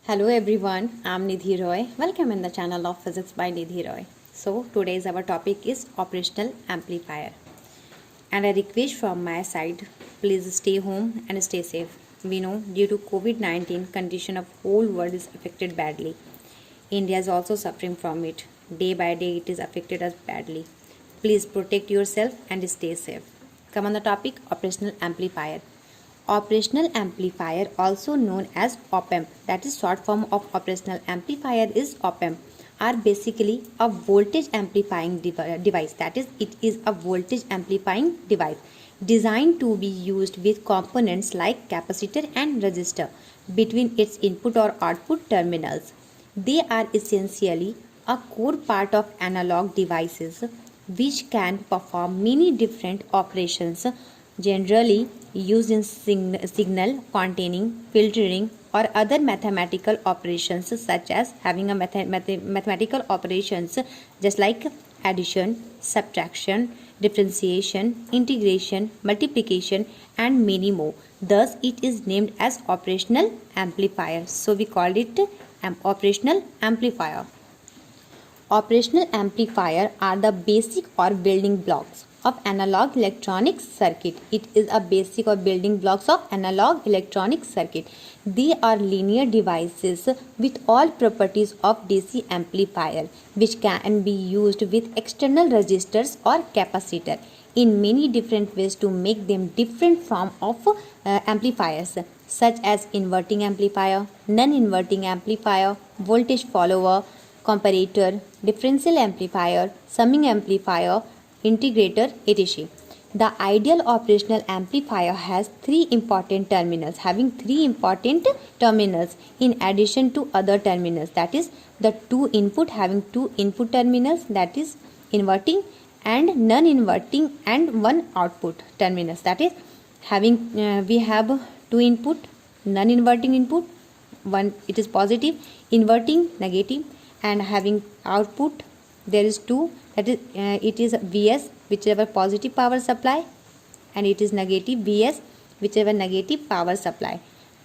Hello everyone, I'm Nidhi Roy. Welcome in the channel of Physics by Nidhi Roy. So today's our topic is operational amplifier. And a request from my side, please stay home and stay safe. We know due to COVID-19 condition of whole world is affected badly. India is also suffering from it. Day by day it is affected us badly. Please protect yourself and stay safe. Come on the topic operational amplifier. Operational amplifier, also known as op-amp, that is short form of operational amplifier is op-amp, are basically a voltage amplifying device. That is, it is a voltage amplifying device designed to be used with components like capacitor and resistor between its input or output terminals. They are essentially a core part of analog devices which can perform many different operations generally used in signal containing, filtering, or other mathematical operations, such as having a mathematical operations just like addition, subtraction, differentiation, integration, multiplication, and many more. Thus, it is named as operational amplifier. So, we called it operational amplifier. Operational amplifier are the basic or building blocks of analog electronic circuit. It is a basic or building blocks of analog electronic circuit. They are linear devices with all properties of DC amplifier, which can be used with external resistors or capacitor in many different ways to make them different form of amplifiers, such as inverting amplifier, non-inverting amplifier, voltage follower, comparator, differential amplifier, summing amplifier, integrator, etc. The ideal operational amplifier has three important terminals, in addition to other terminals. That is, the two input terminals, that is inverting and non-inverting, and one output terminals. That is, we have two input, non-inverting input, one it is positive, inverting negative, and having output there is two, that is it is Vs, whichever positive power supply, and it is negative Vs, whichever negative power supply.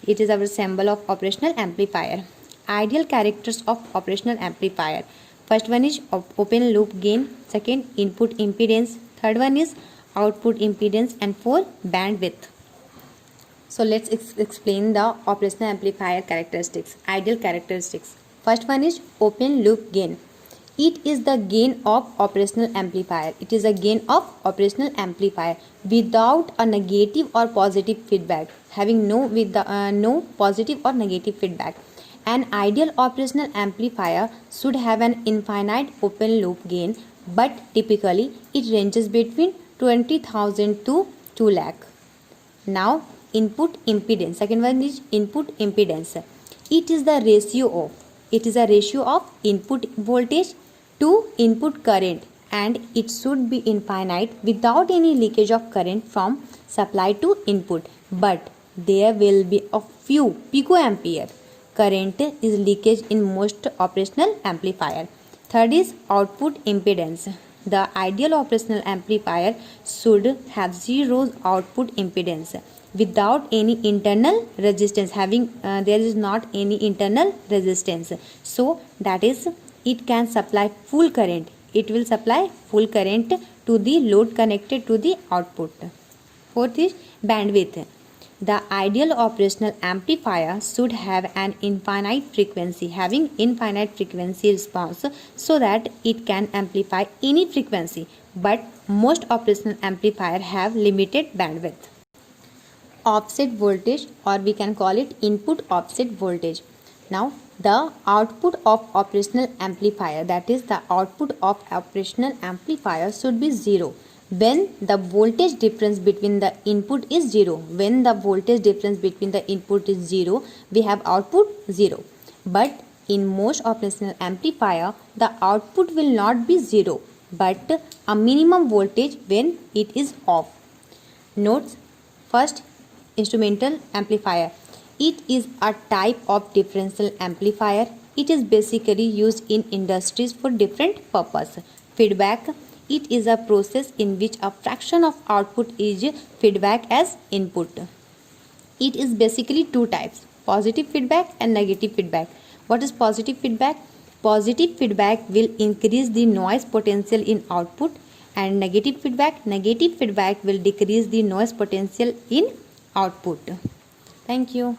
It is our symbol of operational amplifier. Ideal characters of operational amplifier: first one is open loop gain, second input impedance, third one is output impedance, and four bandwidth. So let's explain the operational amplifier characteristics. Ideal characteristics. First one is open loop gain. It is the gain of operational amplifier. It is a gain of operational amplifier without a negative or positive feedback, having no positive or negative feedback. An ideal operational amplifier should have an infinite open loop gain, but typically it ranges between 20,000 to 2 lakh. Now, input impedance. Second one is input impedance. It is a ratio of input voltage to input current, and it should be infinite without any leakage of current from supply to input, but there will be a few picoampere current is leakage in most operational amplifier. Third is output impedance. The ideal operational amplifier should have zero output impedance without any internal resistance, there is not any internal resistance, so that is, it can supply full current. It will supply full current to the load connected to the output. Fourth is bandwidth. The ideal operational amplifier should have an infinite frequency, response, so that it can amplify any frequency, but most operational amplifier have limited bandwidth. Offset voltage, or we can call it input offset voltage. Now, the output of operational amplifier, that is, the output of operational amplifier should be zero when the voltage difference between the input is zero. When the voltage difference between the input is zero, we have output zero. But in most operational amplifier, the output will not be zero, but a minimum voltage when it is off. Notes: first, instrumental amplifier. It is a type of differential amplifier. It is basically used in industries for different purpose. Feedback. It is a process in which a fraction of output is feedback as input. It is basically two types: positive feedback and negative feedback. What is positive feedback? Positive feedback will increase the noise potential in output, and negative feedback will decrease the noise potential in output. Thank you.